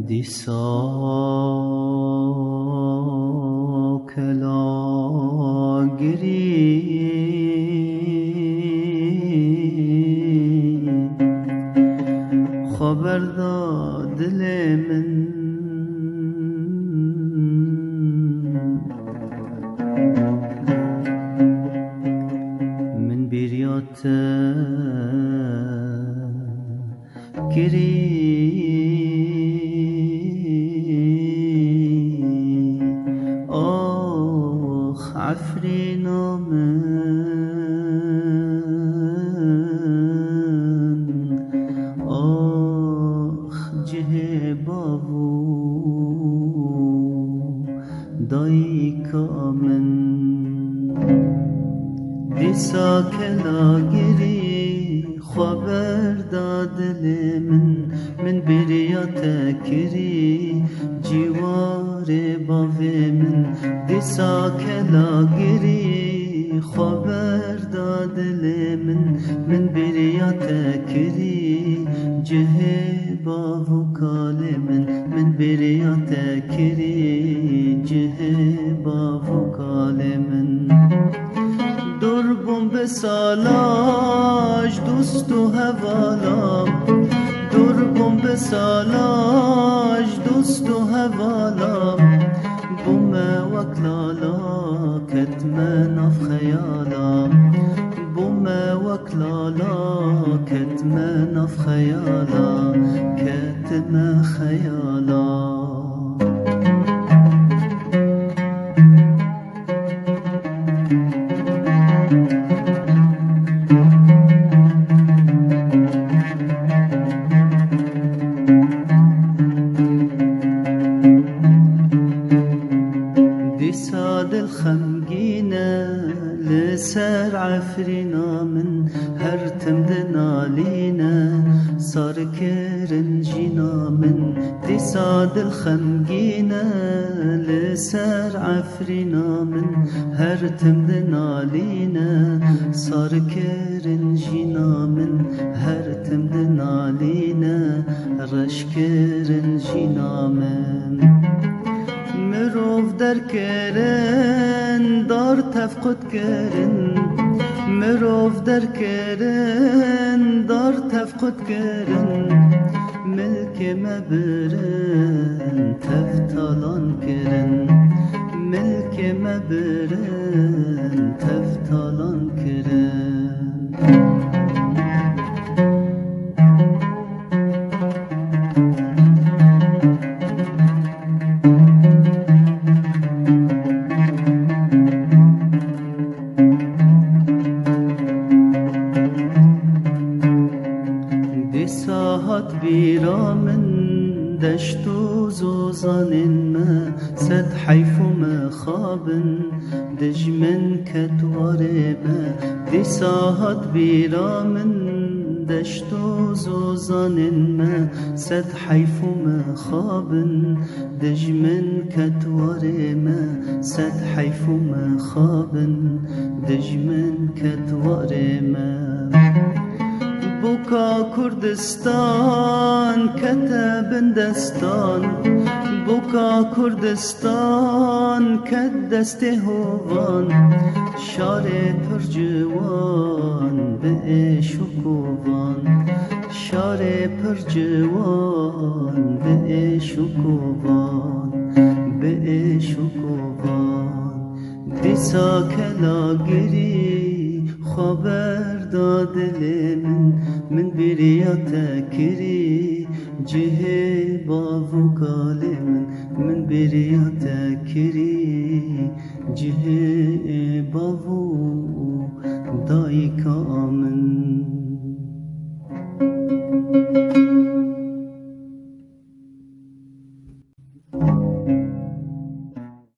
دیسا کلا گری خبر دا دل من بیریات گری عفرينا من جهبابو دايكا من دیسا کلا گری خبر دادل من بریات کری جوار باوی من دیسا کلا گری خبر دادل من بریات کری جه باو کال من بریات کری جه باو کال من دور بم به سالاش دوست و حوالام دور بم به سالاش دوست و حوالام بم وکلالا کتمن اف خیالام بم وکلالا کتمن اف خیالام کتم خیالام دل خمگینه لسر عفرینا من هر تمدنا لینه صار کرن جینا من دیسا دل خمگینه لسر عفرینا من هر تمدنا لینه صار کرن جینا من هر تمدنا لینه رش کرن جینا من مروف در کرن دار تفقد کرن مروف در کرن دار تفقد کرن ملک مبرن تفتالان کرن ملک مبرن تفتالان کرن ساحت بیرا من دشت و زوزان ما صد حیف و مخابن دجمن کتوار ما دی ساحت بیرا من دشت و زوزان ما صد حیف و مخابن دجمن کتوار ما صد حیف و مخابن دجمن کتوار ما بوكا كردستان كتب دستان بوكا كردستان كدست هوان شار پرجوان به شکوان شار پرجوان به شکوان به شکوان دیسا کلا گری خبر دادل من بریات کری جه باو کال من بریات کری جه باو دایکا من